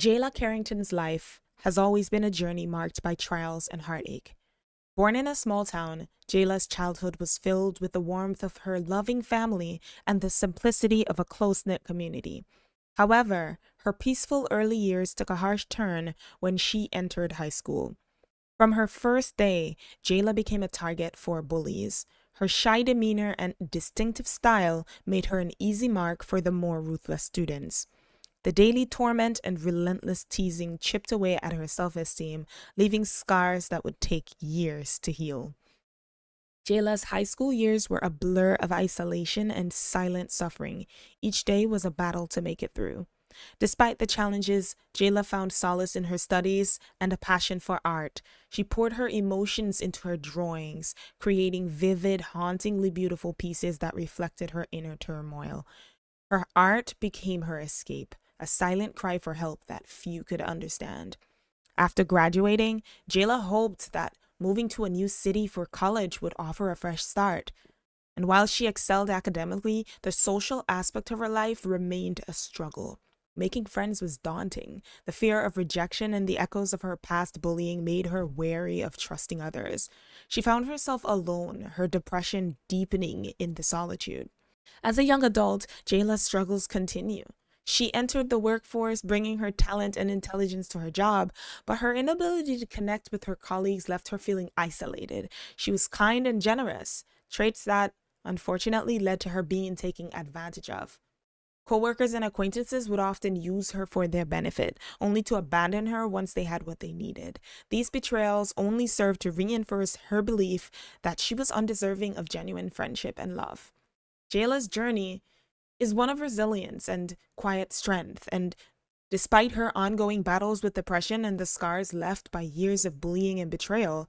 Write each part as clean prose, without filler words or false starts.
Jayla Carrington's life has always been a journey marked by trials and heartache. Born in a small town, Jayla's childhood was filled with the warmth of her loving family and the simplicity of a close knit community. However, her peaceful early years took a harsh turn when she entered high school. From her first day, Jayla became a target for bullies. Her shy demeanor and distinctive style made her an easy mark for the more ruthless students. The daily torment and relentless teasing chipped away at her self esteem, leaving scars that would take years to heal. Jayla's high school years were a blur of isolation and silent suffering. Each day was a battle to make it through. Despite the challenges, Jayla found solace in her studies and a passion for art. She poured her emotions into her drawings, creating vivid, hauntingly beautiful pieces that reflected her inner turmoil. Her art became her escape, a silent cry for help that few could understand. After graduating, Jayla hoped that moving to a new city for college would offer a fresh start. And while she excelled academically, the social aspect of her life remained a struggle. Making friends was daunting. The fear of rejection and the echoes of her past bullying made her wary of trusting others. She found herself alone, her depression deepening in the solitude. As a young adult, Jayla's struggles continue. She entered the workforce, bringing her talent and intelligence to her job, but her inability to connect with her colleagues left her feeling isolated. She was kind and generous, traits that unfortunately led to her being taken advantage of. Coworkers and acquaintances would often use her for their benefit, only to abandon her once they had what they needed. These betrayals only served to reinforce her belief that she was undeserving of genuine friendship and love. Jayla's journey is one of resilience and quiet strength, and despite her ongoing battles with depression and the scars left by years of bullying and betrayal,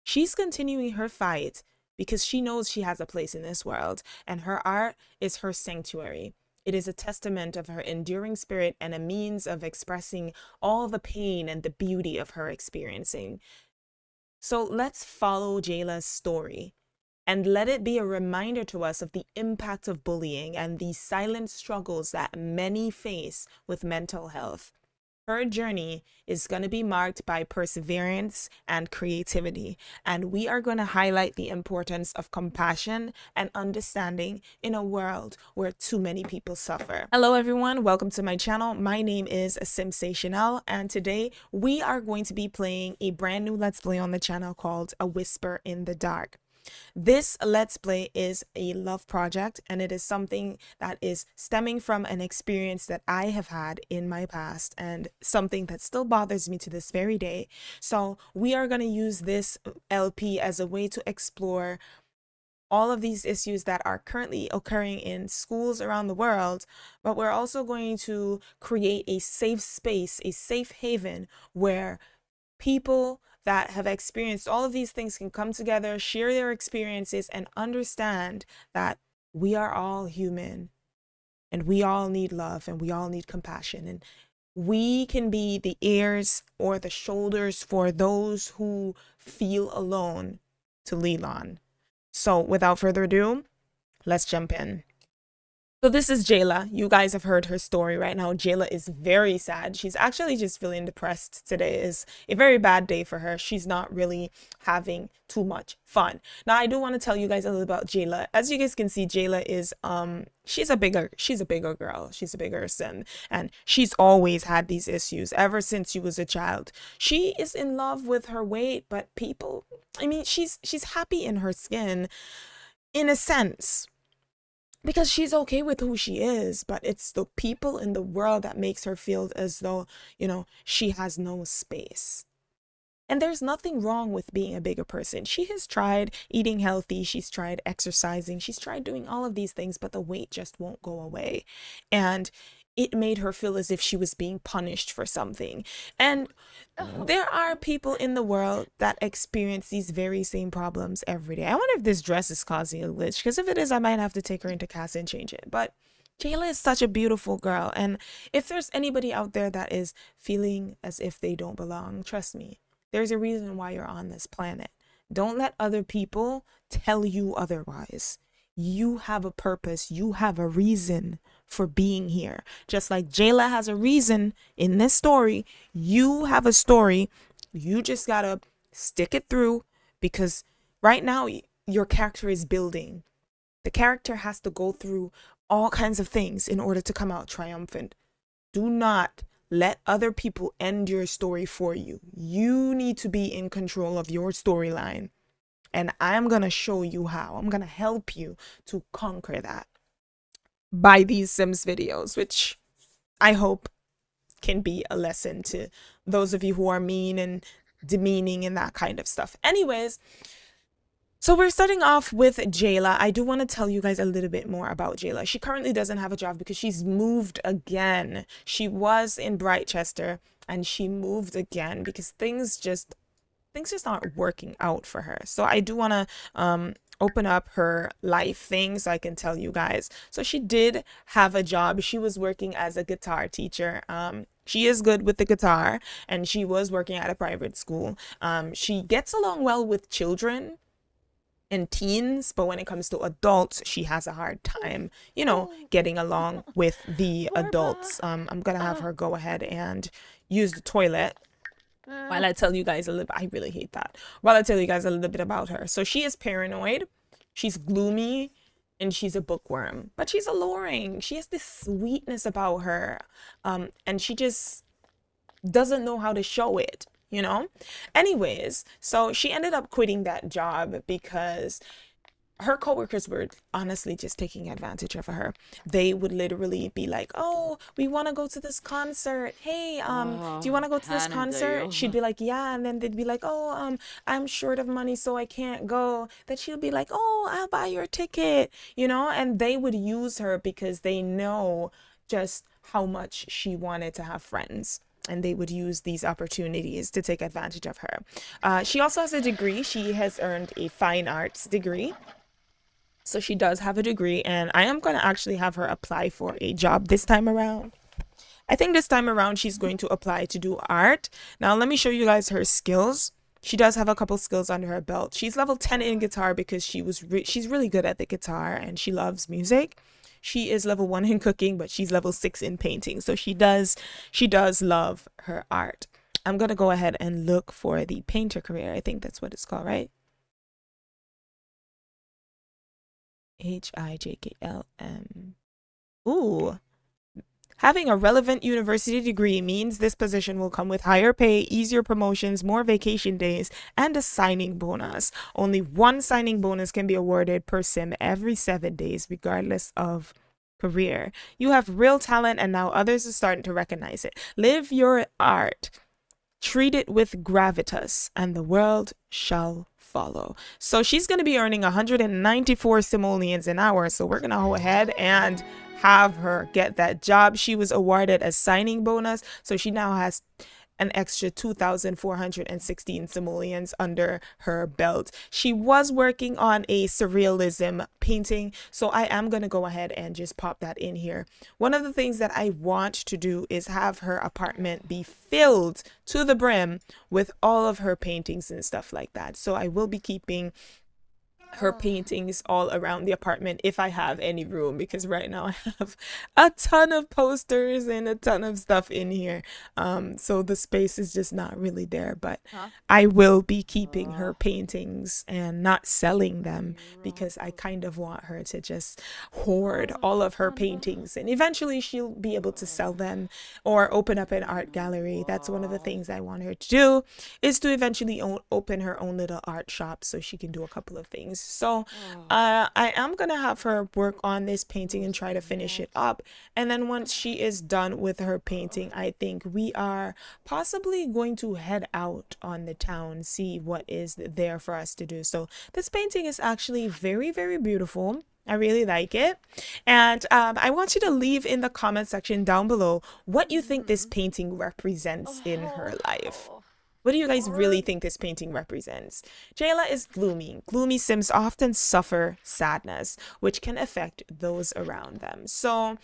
she's continuing her fight because she knows she has a place in this world, and her art is her sanctuary. It is a testament of her enduring spirit and a means of expressing all the pain and the beauty of her experiencing. So let's follow Jayla's story and let it be a reminder to us of the impact of bullying and the silent struggles that many face with mental health. Her journey is going to be marked by perseverance and creativity, and we are going to highlight the importance of compassion and understanding in a world where too many people suffer. Hello everyone, welcome to my channel. My name is Simsational, and today we are going to be playing a brand new Let's Play on the channel called A Whisper in the Dark. This Let's Play is a love project, and it is something that is stemming from an experience that I have had in my past and something that still bothers me to this very day. So we are going to use this LP as a way to explore all of these issues that are currently occurring in schools around the world, but we're also going to create a safe space, a safe haven where people that have experienced all of these things can come together, share their experiences, and understand that we are all human and we all need love and we all need compassion. And we can be the ears or the shoulders for those who feel alone to lean on. So without further ado, let's jump in. So this is Jayla. You guys have heard her story right now. Jayla is very sad. She's actually just feeling depressed. Today is a very bad day for her. She's not really having too much fun. Now, I do want to tell you guys a little about Jayla. As you guys can see, Jayla is she's a bigger girl. She's a bigger sim, and she's always had these issues ever since she was a child. She is in love with her weight, but people, I mean, she's happy in her skin in a sense, because she's okay with who she is, but it's the people in the world that makes her feel as though, she has no space. And there's nothing wrong with being a bigger person. She has tried eating healthy, she's tried exercising, she's tried doing all of these things, but the weight just won't go away. And it made her feel as if she was being punished for something. And there are people in the world that experience these very same problems every day. I wonder if this dress is causing a glitch, because if it is, I might have to take her into casa and change it. But Jayla is such a beautiful girl. And if there's anybody out there that is feeling as if they don't belong, trust me, there's a reason why you're on this planet. Don't let other people tell you otherwise. You have a purpose. You have a reason for being here. Just like Jayla has a reason in this story, you have a story. You just gotta stick it through, because right now your character is building. The character has to go through all kinds of things in order to come out triumphant. Do not let other people end your story for you. You need to be in control of your storyline. And I'm going to show you how. I'm going to help you to conquer that by these Sims videos, which I hope can be a lesson to those of you who are mean and demeaning and that kind of stuff. Anyways, so we're starting off with Jayla. I do want to tell you guys a little bit more about Jayla. She currently doesn't have a job because she's moved again. She was in Brightchester and she moved again because things just aren't working out for her. So I do want to open up her life thing so I can tell you guys. So she did have a job. She was working as a guitar teacher. She is good with the guitar and she was working at a private school. She gets along well with children and teens, but when it comes to adults, she has a hard time, getting along with the adults. I'm gonna have her go ahead and use the toilet while I tell you guys a little. I really hate that. While I tell you guys a little bit about her. So she is paranoid, she's gloomy, and she's a bookworm, but she's alluring. She has this sweetness about her, and she just doesn't know how to show it. Anyways, so she ended up quitting that job because her coworkers were honestly just taking advantage of her. They would literally be like, "Oh, we want to go to this concert. Hey, do you want to go to this concert?" She'd be like, "Yeah," and then they'd be like, "Oh, I'm short of money, so I can't go." Then she'll be like, "Oh, I'll buy your ticket," and they would use her because they know just how much she wanted to have friends. And they would use these opportunities to take advantage of her. She also has a degree. She has earned a fine arts degree. So she does have a degree. And I am going to actually have her apply for a job this time around. I think this time around she's going to apply to do art. Now, let me show you guys her skills. She does have a couple skills under her belt. She's level 10 in guitar because she's really good at the guitar and she loves music. She is level 1 in cooking, but she's level 6 in painting. So she does love her art. I'm going to go ahead and look for the painter career. I think that's what it's called, right? HIJKLM. Ooh. Having a relevant university degree means this position will come with higher pay, easier promotions, more vacation days, and a signing bonus. Only one signing bonus can be awarded per sim every 7 days, regardless of career. You have real talent, and now others are starting to recognize it. Live your art. Treat it with gravitas, and the world shall follow. So she's going to be earning 194 simoleons an hour. So we're going to go ahead and have her get that job. She was awarded a signing bonus, so she now has an extra 2,416 simoleons under her belt. She was working on a surrealism painting, so I am going to go ahead and just pop that in here. One of the things that I want to do is have her apartment be filled to the brim with all of her paintings and stuff like that. So I will be keeping her paintings all around the apartment if I have any room, because right now I have a ton of posters and a ton of stuff in here, so the space is just not really there. But I will be keeping her paintings and not selling them because I kind of want her to just hoard all of her paintings, and eventually she'll be able to sell them or open up an art gallery. That's one of the things I want her to do, is to eventually open her own little art shop so she can do a couple of things. So I am gonna have her work on this painting and try to finish it up, and then once she is done with her painting, I think we are possibly going to head out on the town, see what is there for us to do. So this painting is actually very, very beautiful. I really like it, and I want you to leave in the comment section down below what you think this painting represents in her life. What do you guys really think this painting represents? Jayla is gloomy. Gloomy Sims often suffer sadness, which can affect those around them. So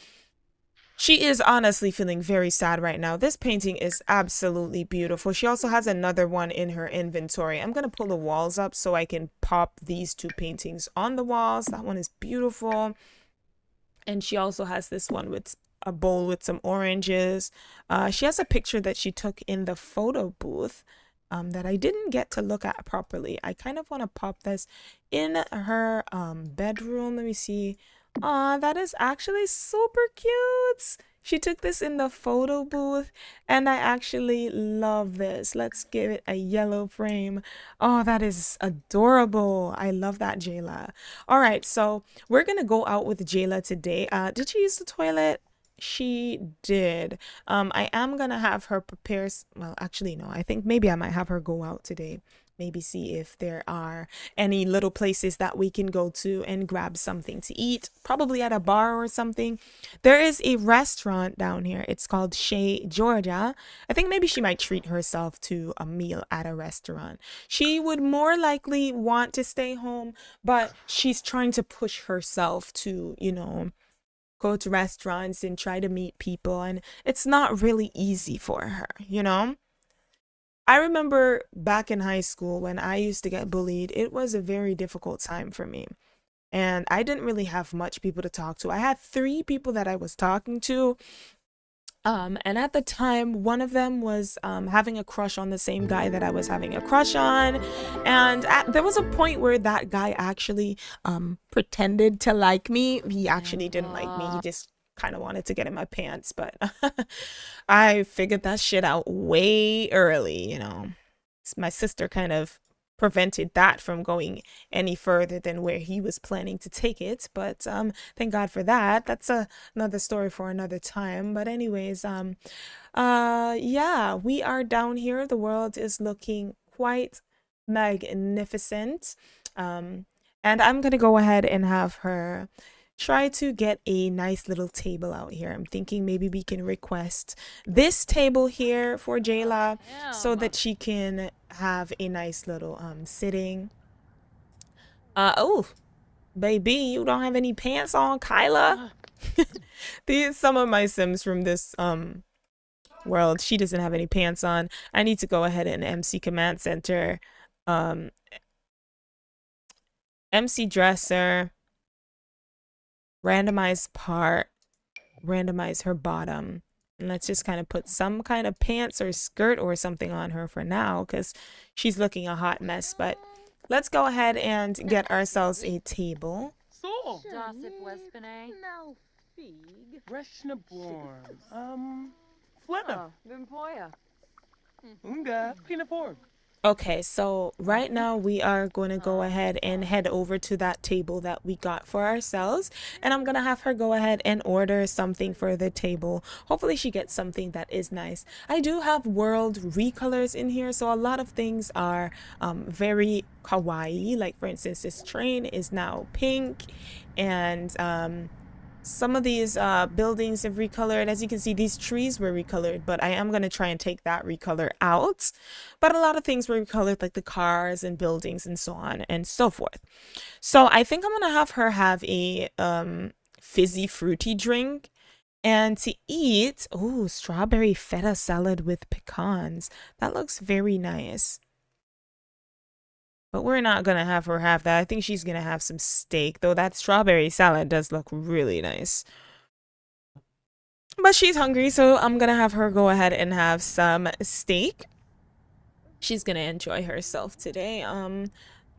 she is honestly feeling very sad right now. This painting is absolutely beautiful. She also has another one in her inventory. I'm going to pull the walls up so I can pop these two paintings on the walls. That one is beautiful. And she also has this one with a bowl with some oranges. She has a picture that she took in the photo booth that I didn't get to look at properly. I kind of want to pop this in her bedroom. Let me see. Aw, that is actually super cute. She took this in the photo booth, and I actually love this. Let's give it a yellow frame. Oh, that is adorable. I love that, Jayla. All right, so we're gonna go out with Jayla today. Did she use the toilet? She did. I am gonna have her prepare. Well, actually, no. I think maybe I might have her go out today. Maybe see if there are any little places that we can go to and grab something to eat. Probably at a bar or something. There is a restaurant down here. It's called Shea, Georgia. I think maybe she might treat herself to a meal at a restaurant. She would more likely want to stay home, but she's trying to push herself to, go to restaurants and try to meet people, and it's not really easy for her. I remember back in high school when I used to get bullied, it was a very difficult time for me. And I didn't really have much people to talk to. I had three people that I was talking to. And at the time, one of them was having a crush on the same guy that I was having a crush on. And there was a point where that guy actually pretended to like me. He actually didn't like me. He just kind of wanted to get in my pants. But I figured that shit out way early. My sister kind of prevented that from going any further than where he was planning to take it, but thank God for that. That's another story for another time. But anyways, yeah, we are down here. The world is looking quite magnificent. And I'm gonna go ahead and have her try to get a nice little table out here. I'm thinking maybe we can request this table here for Jayla so that she can have a nice little sitting. Oh, baby, you don't have any pants on, Kyla? These some of my Sims from this world. She doesn't have any pants on. I need to go ahead and MC Command Center. MC Dresser. Randomize part, randomize her bottom, and let's just kind of put some kind of pants or skirt or something on her for now because she's looking a hot mess. But let's go ahead and get ourselves a table. Okay, so right now we are going to go ahead and head over to that table that we got for ourselves, and I'm going to have her go ahead and order something for the table. Hopefully she gets something that is nice. I do have world recolors in here, so a lot of things are very kawaii. Like for instance, this train is now pink, and some of these buildings have recolored. As you can see, these trees were recolored, but I am going to try and take that recolor out. But a lot of things were recolored, like the cars and buildings and so on and so forth. So I think I'm going to have her have a fizzy fruity drink. And to eat, oh, strawberry feta salad with pecans. That looks very nice. But we're not going to have her have that. I think she's going to have some steak, though that strawberry salad does look really nice. But she's hungry, so I'm going to have her go ahead and have some steak. She's going to enjoy herself today.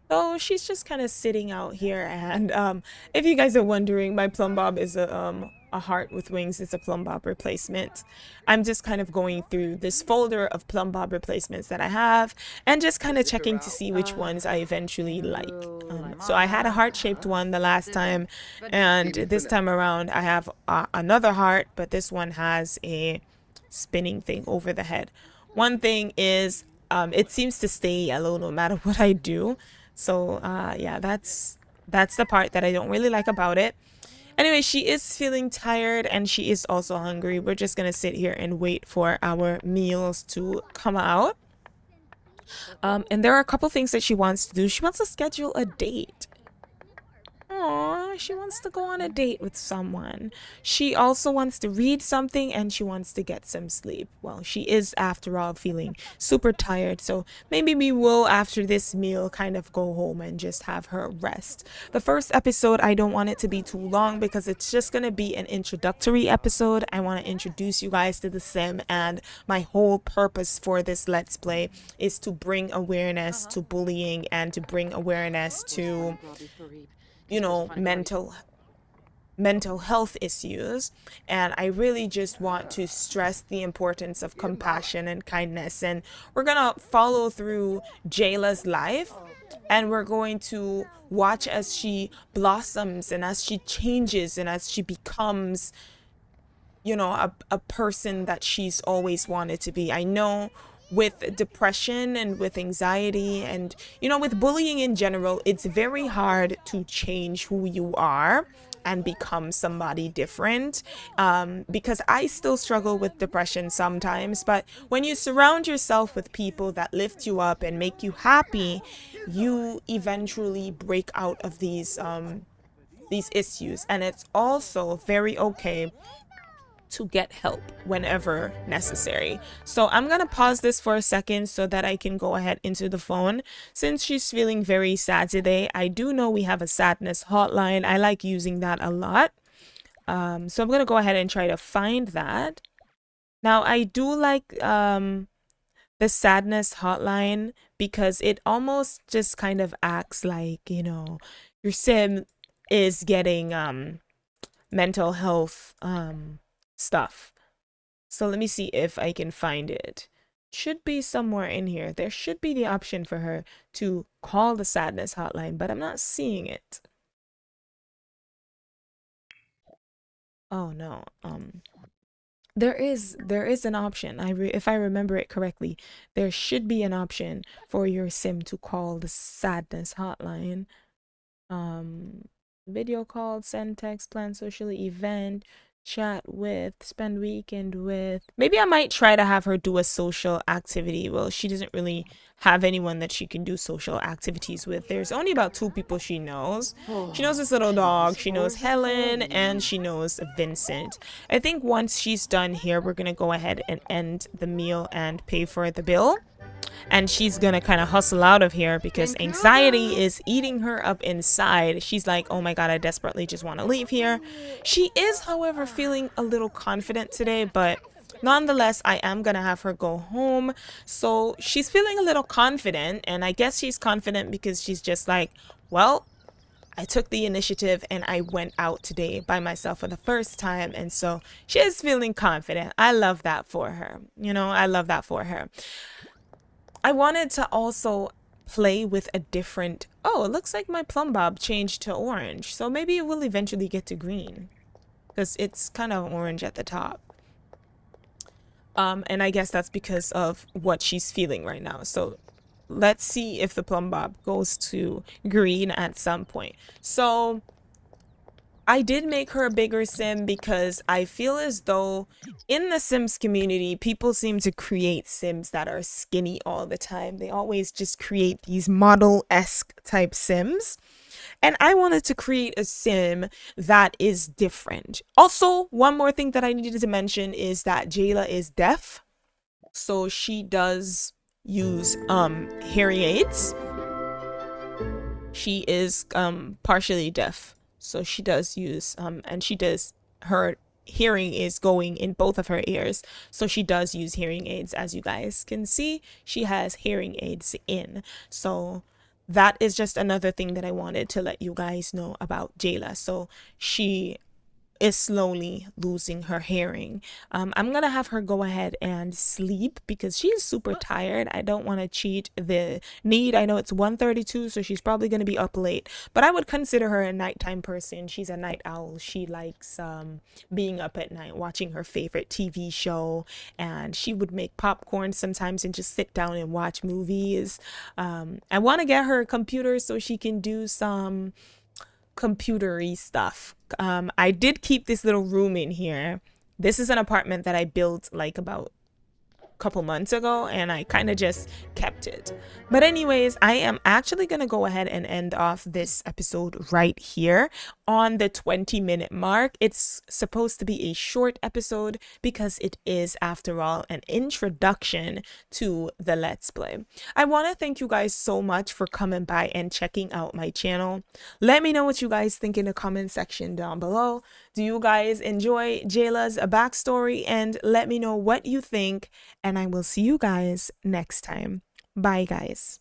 So she's just kind of sitting out here. And if you guys are wondering, my plum bob is a heart with wings. It's a plum bob replacement. I'm just kind of going through this folder of plum bob replacements that I have and just kind of checking to see which ones I eventually like. So I had a heart-shaped one the last time, and this time around I have another heart, but this one has a spinning thing over the head. One thing is it seems to stay yellow no matter what I do. So yeah, that's the part that I don't really like about it. Anyway, she is feeling tired and she is also hungry. We're just gonna sit here and wait for our meals to come out. And there are a couple things that she wants to do. She wants to schedule a date. Aw, she wants to go on a date with someone. She also wants to read something and she wants to get some sleep. Well, she is, after all, feeling super tired. So maybe we will, after this meal, kind of go home and just have her rest. The first episode, I don't want it to be too long because it's just going to be an introductory episode. I want to introduce you guys to the sim, and my whole purpose for this Let's Play is to bring awareness to bullying and to bring awareness to, you know, mental health issues. And I really just want to stress the importance of compassion and kindness. And we're gonna follow through Jayla's life, and we're going to watch as she blossoms and as she changes and as she becomes, you know, a person that she's always wanted to be. I know with depression and with anxiety and, you know, with bullying in general, it's very hard to change who you are and become somebody different, because I still struggle with depression sometimes. But when you surround yourself with people that lift you up and make you happy, you eventually break out of these issues. And it's also very okay to get help whenever necessary. So I'm gonna pause this for a second so that I can go ahead into the phone. Since she's feeling very sad today, I do know we have a sadness hotline. I like using that a lot. So I'm gonna go ahead and try to find that. Now I do like the sadness hotline because it almost just kind of acts like, you know, your sim is getting mental health stuff. So let me see if I can find it. Should be somewhere in here. There should be the option for her to call the sadness hotline, but I'm not seeing it. Oh no. There is an option. If I remember it correctly, there should be an option for your sim to call the sadness hotline. Video call, send text, plan social event, chat with, spend weekend with. Maybe I might try to have her do a social activity. Well, she doesn't really have anyone that she can do social activities with. There's only about 2 people she knows. She knows this little dog, she knows Helen, and she knows Vincent. I think once she's done here, we're gonna go ahead and end the meal and pay for the bill. And she's gonna kind of hustle out of here because anxiety is eating her up inside. She's like, oh my god, I desperately just want to leave here. She is, however, feeling a little confident today, but nonetheless, I am gonna have her go home. So she's feeling a little confident, and I guess she's confident because she's just like, well, I took the initiative and I went out today by myself for the first time. And so she is feeling confident. I love that for her. You know, I love that for her. I wanted to also play with a different... Oh, it looks like my plumb bob changed to orange. So maybe it will eventually get to green, because it's kind of orange at the top. And I guess that's because of what she's feeling right now. So let's see if the plumb bob goes to green at some point. So I did make her a bigger sim because I feel as though in the Sims community, people seem to create Sims that are skinny all the time. They always just create these model-esque type Sims. And I wanted to create a sim that is different. Also, one more thing that I needed to mention is that Jayla is deaf. So she does use hearing aids. She is partially deaf. So she does use, and she does, her hearing is going in both of her ears. So she does use hearing aids. As you guys can see, she has hearing aids in. So that is just another thing that I wanted to let you guys know about Jayla. So she is slowly losing her hearing. I'm gonna have her go ahead and sleep because she's super tired. I don't want to cheat the need. I know it's 1:32, so she's probably gonna be up late, but I would consider her a nighttime person. She's a night owl. She likes being up at night watching her favorite TV show, and she would make popcorn sometimes and just sit down and watch movies. I want to get her a computer so she can do some computery stuff. I did keep this little room in here. This is an apartment that I built like about couple months ago, and I kind of just kept it. But anyways, I am actually going to go ahead and end off this episode right here on the 20-minute mark. It's supposed to be a short episode because it is, after all, an introduction to the Let's Play. I want to thank you guys so much for coming by and checking out my channel. Let me know what you guys think in the comment section down below. Do you guys enjoy Jayla's backstory? And let me know what you think, and I will see you guys next time. Bye, guys.